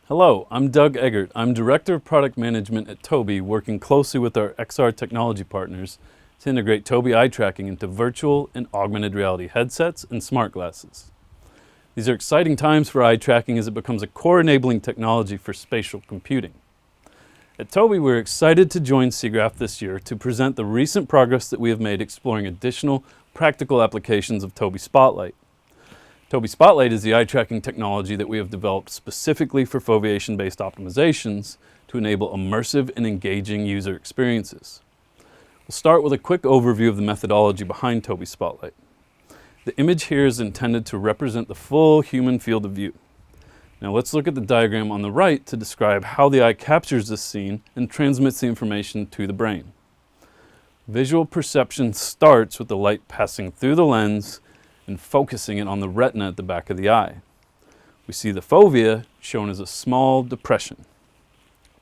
Hello, I'm Doug Eggert. I'm Director of Product Management at Toby, working closely with our XR technology partners to integrate Toby eye tracking into virtual and augmented reality headsets and smart glasses. These are exciting times for eye tracking as it becomes a core enabling technology for spatial computing. At Toby, we're excited to join SIGGRAPH this year to present the recent progress that we have made exploring additional practical applications of Toby Spotlight. Toby Spotlight is the eye tracking technology that we have developed specifically for foveation-based optimizations to enable immersive and engaging user experiences. We'll start with a quick overview of the methodology behind Toby Spotlight. The image here is intended to represent the full human field of view. Now let's look at the diagram on the right to describe how the eye captures this scene and transmits the information to the brain. Visual perception starts with the light passing through the lens and focusing it on the retina at the back of the eye. We see the fovea shown as a small depression.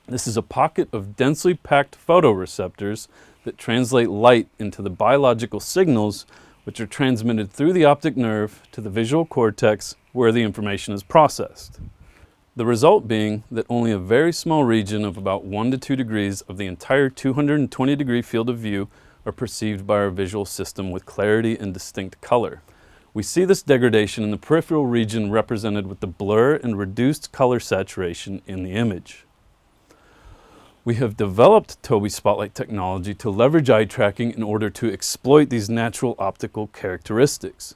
This is a pocket of densely packed photoreceptors that translate light into the biological signals which are transmitted through the optic nerve to the visual cortex where the information is processed. The result being that only a very small region of about 1 to 2 degrees of the entire 220-degree field of view are perceived by our visual system with clarity and distinct color. We see this degradation in the peripheral region represented with the blur and reduced color saturation in the image. We have developed Toby Spotlight technology to leverage eye tracking in order to exploit these natural optical characteristics.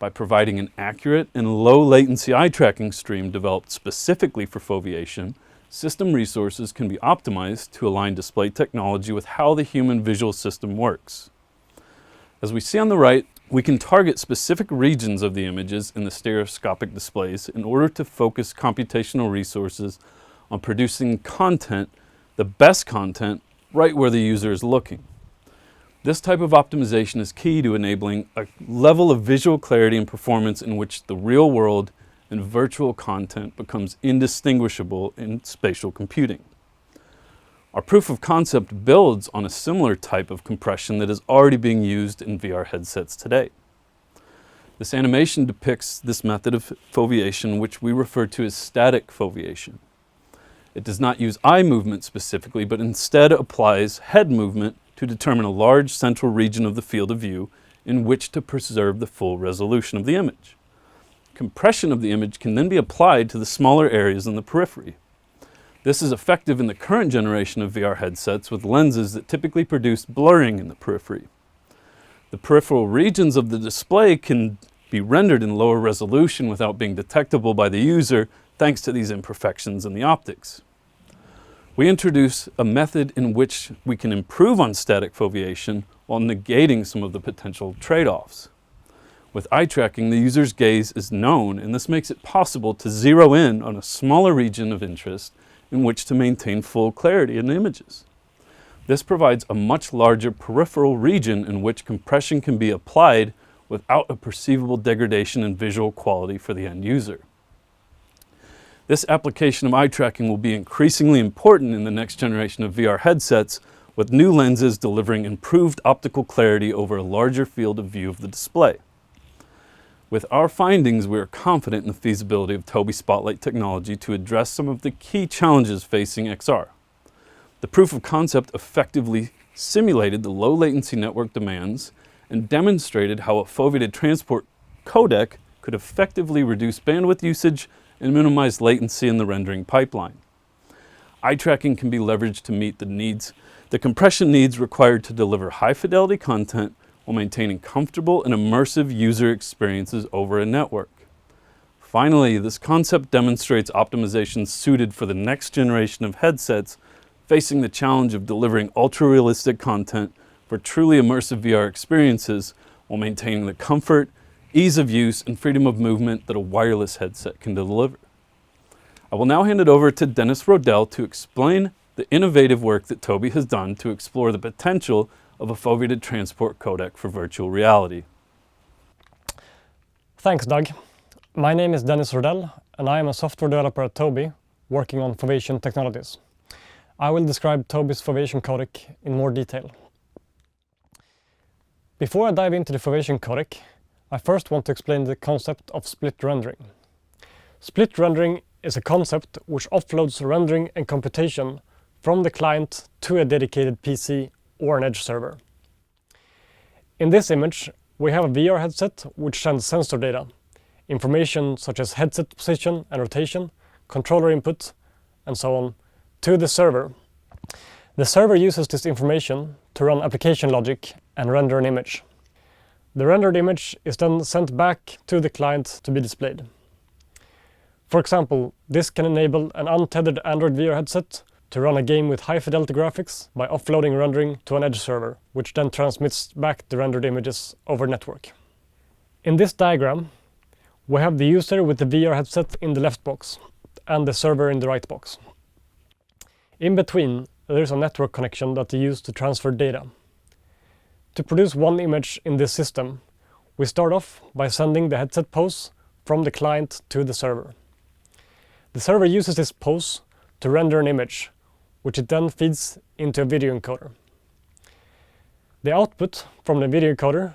By providing an accurate and low latency eye tracking stream developed specifically for foveation, system resources can be optimized to align display technology with how the human visual system works. As we see on the right, we can target specific regions of the images in the stereoscopic displays in order to focus computational resources on producing content, the best content, right where the user is looking. This type of optimization is key to enabling a level of visual clarity and performance in which the real world and virtual content becomes indistinguishable in spatial computing. Our proof of concept builds on a similar type of compression that is already being used in VR headsets today. This animation depicts this method of foveation, which we refer to as static foveation. It does not use eye movement specifically, but instead applies head movement to determine a large central region of the field of view in which to preserve the full resolution of the image. Compression of the image can then be applied to the smaller areas in the periphery. This is effective in the current generation of VR headsets with lenses that typically produce blurring in the periphery. The peripheral regions of the display can be rendered in lower resolution without being detectable by the user thanks to these imperfections in the optics. We introduce a method in which we can improve on static foveation while negating some of the potential trade-offs. With eye tracking, the user's gaze is known, and this makes it possible to zero in on a smaller region of interest in which to maintain full clarity in the images. This provides a much larger peripheral region in which compression can be applied without a perceivable degradation in visual quality for the end user. This application of eye tracking will be increasingly important in the next generation of VR headsets, with new lenses delivering improved optical clarity over a larger field of view of the display. With our findings, we are confident in the feasibility of Toby Spotlight technology to address some of the key challenges facing XR. The proof of concept effectively simulated the low latency network demands and demonstrated how a foveated transport codec could effectively reduce bandwidth usage and minimize latency in the rendering pipeline. Eye tracking can be leveraged to meet the compression needs required to deliver high fidelity content while maintaining comfortable and immersive user experiences over a network. Finally, this concept demonstrates optimizations suited for the next generation of headsets facing the challenge of delivering ultra-realistic content for truly immersive VR experiences while maintaining the comfort, ease of use, and freedom of movement that a wireless headset can deliver. I will now hand it over to Dennis Rodell to explain the innovative work that Toby has done to explore the potential of a foveated transport codec for virtual reality. Thanks, Doug. My name is Dennis Rodell, and I am a software developer at Toby, working on Foveation technologies. I will describe Toby's Foveation codec in more detail. Before I dive into the Foveation codec, I first want to explain the concept of split rendering. Split rendering is a concept which offloads rendering and computation from the client to a dedicated PC or an edge server. In this image, we have a VR headset which sends sensor data, information such as headset position and rotation, controller input, and so on, to the server. The server uses this information to run application logic and render an image. The rendered image is then sent back to the client to be displayed. For example, this can enable an untethered Android VR headset to run a game with high-fidelity graphics by offloading rendering to an edge server, which then transmits back the rendered images over network. In this diagram, we have the user with the VR headset in the left box and the server in the right box. In between, there is a network connection that they use to transfer data. To produce one image in this system, we start off by sending the headset pose from the client to the server. The server uses this pose to render an image, which it then feeds into a video encoder. The output from the video encoder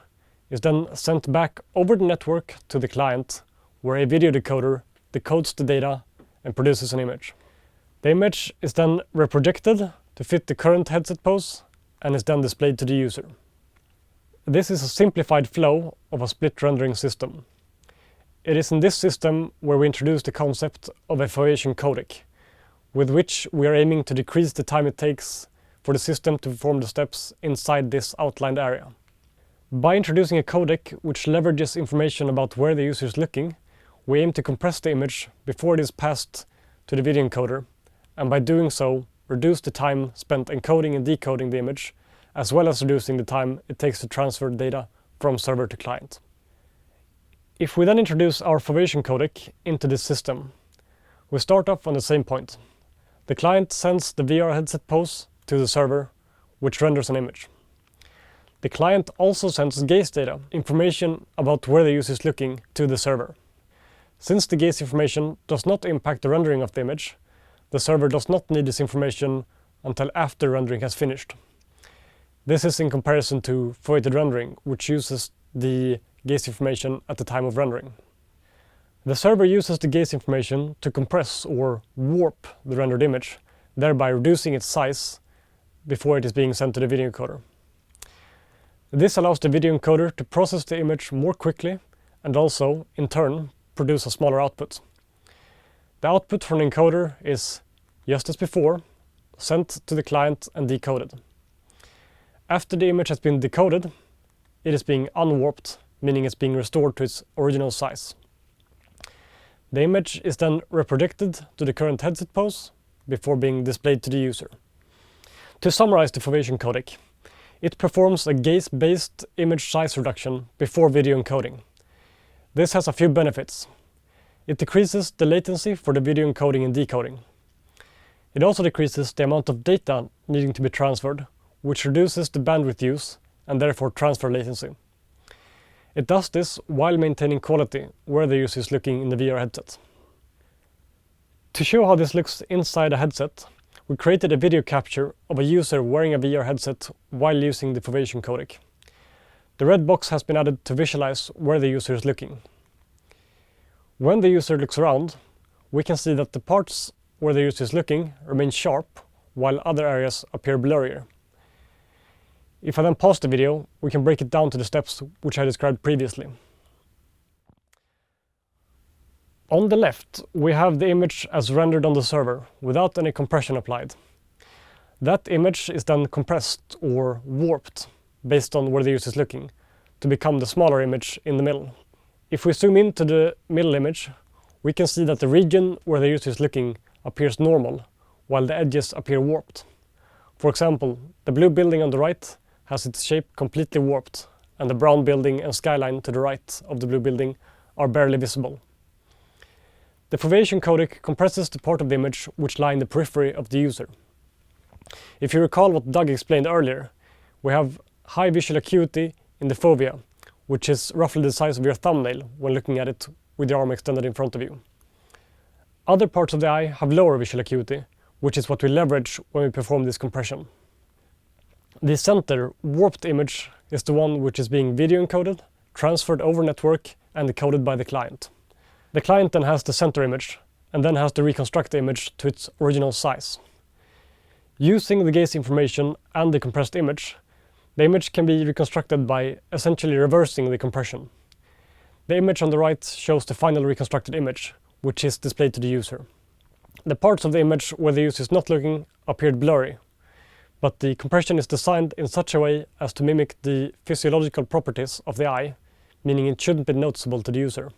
is then sent back over the network to the client, where a video decoder decodes the data and produces an image. The image is then reprojected to fit the current headset pose and is then displayed to the user. This is a simplified flow of a split rendering system. It is in this system where we introduce the concept of a Foveation codec, with which we are aiming to decrease the time it takes for the system to perform the steps inside this outlined area. By introducing a codec which leverages information about where the user is looking, we aim to compress the image before it is passed to the video encoder, and by doing so, reduce the time spent encoding and decoding the image, as well as reducing the time it takes to transfer data from server to client. If we then introduce our Foveation codec into this system, we start off on the same point. The client sends the VR headset pose to the server, which renders an image. The client also sends gaze data, information about where the user is looking, to the server. Since the gaze information does not impact the rendering of the image, the server does not need this information until after rendering has finished. This is in comparison to foveated rendering, which uses the gaze information at the time of rendering. The server uses the gaze information to compress or warp the rendered image, thereby reducing its size before it is being sent to the video encoder. This allows the video encoder to process the image more quickly and also, in turn, produce a smaller output. The output from the encoder is, just as before, sent to the client and decoded. After the image has been decoded, it is being unwarped, meaning it's being restored to its original size. The image is then reprojected to the current headset pose before being displayed to the user. To summarize the Foveation codec, it performs a gaze-based image size reduction before video encoding. This has a few benefits. It decreases the latency for the video encoding and decoding. It also decreases the amount of data needing to be transferred, which reduces the bandwidth use and therefore transfer latency. It does this while maintaining quality where the user is looking in the VR headset. To show how this looks inside a headset, we created a video capture of a user wearing a VR headset while using the Foveation codec. The red box has been added to visualize where the user is looking. When the user looks around, we can see that the parts where the user is looking remain sharp, while other areas appear blurrier. If I then pause the video, we can break it down to the steps which I described previously. On the left, we have the image as rendered on the server, without any compression applied. That image is then compressed or warped, based on where the user is looking, to become the smaller image in the middle. If we zoom into the middle image, we can see that the region where the user is looking appears normal, while the edges appear warped. For example, the blue building on the right has its shape completely warped, and the brown building and skyline to the right of the blue building are barely visible. The Foveation codec compresses the part of the image which lie in the periphery of the user. If you recall what Doug explained earlier, we have high visual acuity in the fovea, which is roughly the size of your thumbnail when looking at it with your arm extended in front of you. Other parts of the eye have lower visual acuity, which is what we leverage when we perform this compression. The center warped image is the one which is being video encoded, transferred over network, and decoded by the client. The client then has the center image, and then has to reconstruct the image to its original size. Using the gaze information and the compressed image, the image can be reconstructed by essentially reversing the compression. The image on the right shows the final reconstructed image, which is displayed to the user. The parts of the image where the user is not looking appeared blurry, but the compression is designed in such a way as to mimic the physiological properties of the eye, meaning it shouldn't be noticeable to the user.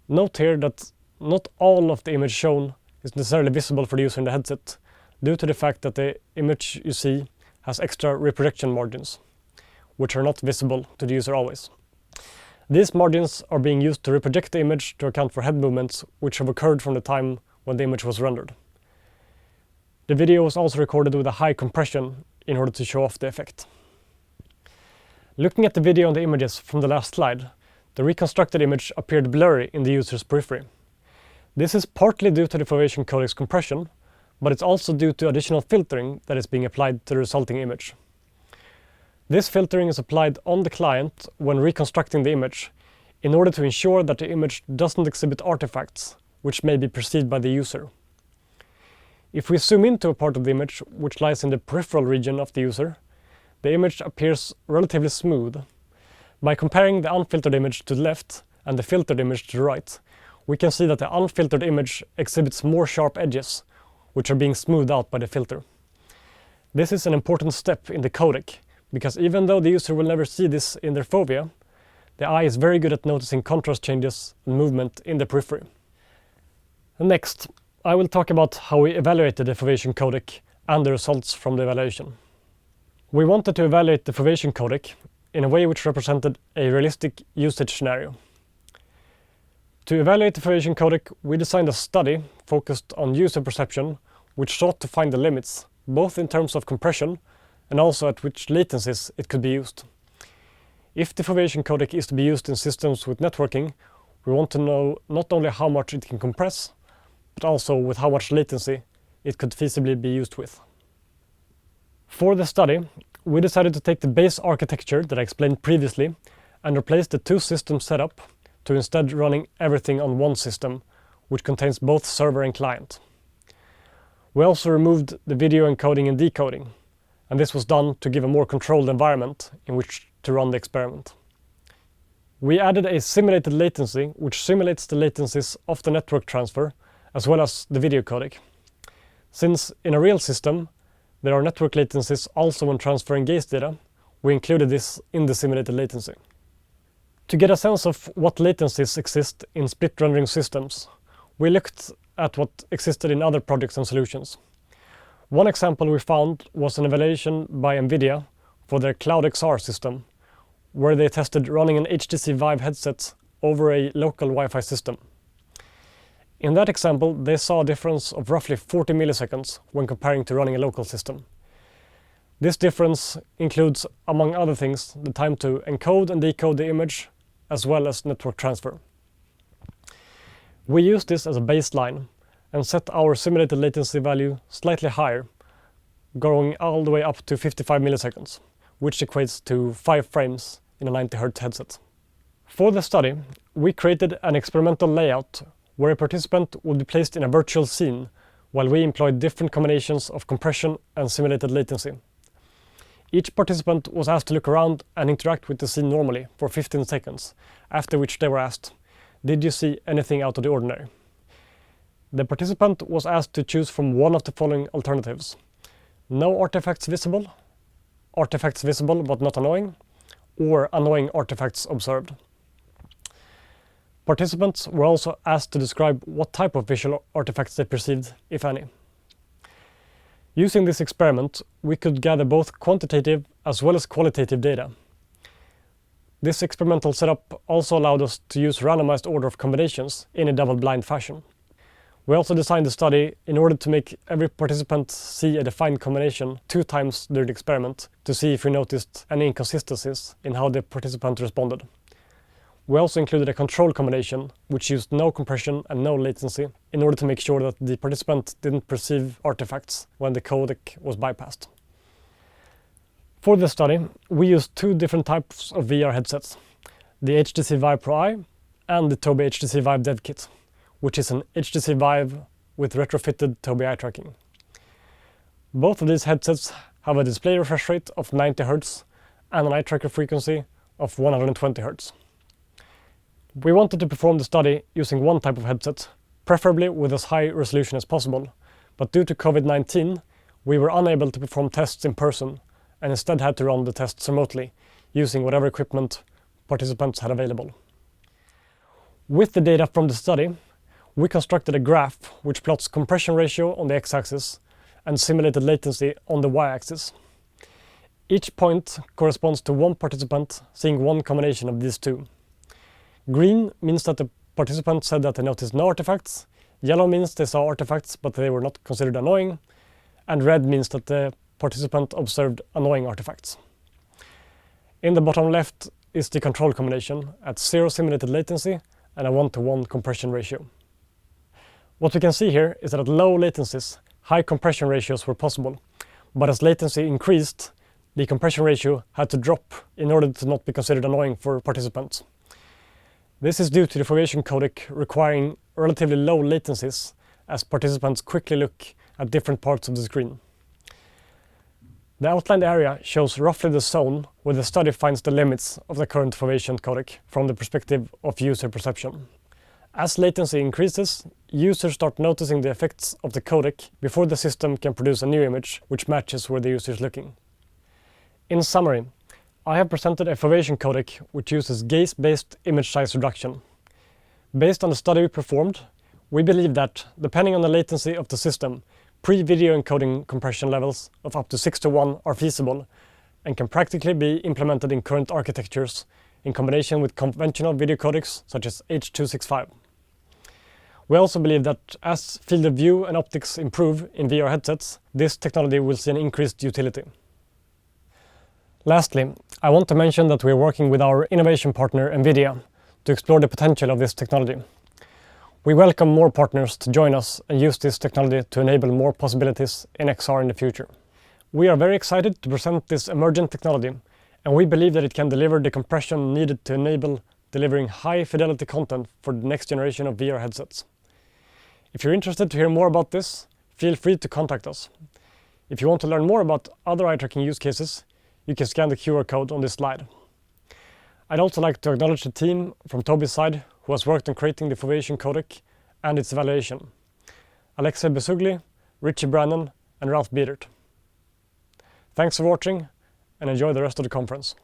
Note here that not all of the image shown is necessarily visible for the user in the headset, due to the fact that the image you see has extra reprojection margins, which are not visible to the user always. These margins are being used to reproject the image to account for head movements which have occurred from the time when the image was rendered. The video was also recorded with a high compression in order to show off the effect. Looking at the video and the images from the last slide, the reconstructed image appeared blurry in the user's periphery. This is partly due to the Foveation codec's compression, but it's also due to additional filtering that is being applied to the resulting image. This filtering is applied on the client when reconstructing the image in order to ensure that the image doesn't exhibit artifacts which may be perceived by the user. If we zoom into a part of the image which lies in the peripheral region of the user, the image appears relatively smooth. By comparing the unfiltered image to the left and the filtered image to the right, we can see that the unfiltered image exhibits more sharp edges, which are being smoothed out by the filter. This is an important step in the codec, because even though the user will never see this in their fovea, the eye is very good at noticing contrast changes and movement in the periphery. Next, I will talk about how we evaluated the Foveation codec and the results from the evaluation. We wanted to evaluate the Foveation codec in a way which represented a realistic usage scenario. To evaluate the Foveation codec, we designed a study focused on user perception, which sought to find the limits, both in terms of compression and also at which latencies it could be used. If the Foveation codec is to be used in systems with networking, we want to know not only how much it can compress, but also with how much latency it could feasibly be used with. For the study, we decided to take the base architecture that I explained previously and replace the two system setup to instead running everything on one system, which contains both server and client. We also removed the video encoding and decoding, and this was done to give a more controlled environment in which to run the experiment. We added a simulated latency, which simulates the latencies of the network transfer as well as the video codec. Since in a real system, there are network latencies also when transferring gaze data, we included this in the simulated latency. To get a sense of what latencies exist in split rendering systems, we looked at what existed in other projects and solutions. One example we found was an evaluation by NVIDIA for their Cloud XR system, where they tested running an HTC Vive headset over a local Wi-Fi system. In that example, they saw a difference of roughly 40 milliseconds when comparing to running a local system. This difference includes, among other things, the time to encode and decode the image, as well as network transfer. We used this as a baseline and set our simulated latency value slightly higher, going all the way up to 55 milliseconds, which equates to 5 frames in a 90 Hz headset. For the study, we created an experimental layout where a participant would be placed in a virtual scene while we employed different combinations of compression and simulated latency. Each participant was asked to look around and interact with the scene normally for 15 seconds, after which they were asked, "Did you see anything out of the ordinary?" The participant was asked to choose from one of the following alternatives: no artifacts visible but not annoying, or annoying artifacts observed. Participants were also asked to describe what type of visual artifacts they perceived, if any. Using this experiment, we could gather both quantitative as well as qualitative data. This experimental setup also allowed us to use randomized order of combinations in a double-blind fashion. We also designed the study in order to make every participant see a defined combination 2 times during the experiment to see if we noticed any inconsistencies in how the participant responded. We also included a control combination which used no compression and no latency in order to make sure that the participant didn't perceive artifacts when the codec was bypassed. For the study, we used 2 different types of VR headsets, the HTC Vive Pro Eye and the Toby HTC Vive Dev Kit, which is an HTC Vive with retrofitted Toby eye tracking. Both of these headsets have a display refresh rate of 90 Hz and an eye tracker frequency of 120 Hz. We wanted to perform the study using one type of headset, preferably with as high resolution as possible, but due to COVID-19, we were unable to perform tests in person and instead had to run the tests remotely, using whatever equipment participants had available. With the data from the study, we constructed a graph which plots compression ratio on the x-axis and simulated latency on the y-axis. Each point corresponds to one participant seeing one combination of these two. Green means that the participant said that they noticed no artifacts, yellow means they saw artifacts but they were not considered annoying, and red means that the participant observed annoying artifacts. In the bottom left is the control combination at 0 simulated latency and a 1:1 compression ratio. What we can see here is that at low latencies, high compression ratios were possible, but as latency increased, the compression ratio had to drop in order to not be considered annoying for participants. This is due to the Foveation codec requiring relatively low latencies as participants quickly look at different parts of the screen. The outlined area shows roughly the zone where the study finds the limits of the current Foveation codec from the perspective of user perception. As latency increases, users start noticing the effects of the codec before the system can produce a new image which matches where the user is looking. In summary, I have presented a Foveation codec which uses gaze-based image size reduction. Based on the study we performed, we believe that, depending on the latency of the system, pre-video encoding compression levels of up to 6:1 are feasible and can practically be implemented in current architectures in combination with conventional video codecs such as H.265. We also believe that as field of view and optics improve in VR headsets, this technology will see an increased utility. Lastly, I want to mention that we are working with our innovation partner NVIDIA to explore the potential of this technology. We welcome more partners to join us and use this technology to enable more possibilities in XR in the future. We are very excited to present this emergent technology, and we believe that it can deliver the compression needed to enable delivering high fidelity content for the next generation of VR headsets. If you're interested to hear more about this, feel free to contact us. If you want to learn more about other eye tracking use cases, you can scan the QR code on this slide. I'd also like to acknowledge the team from Toby's side who has worked on creating the Foveation codec and its evaluation. Alexei Besugli, Richie Brannan, and Ralph Biedert. Thanks for watching and enjoy the rest of the conference.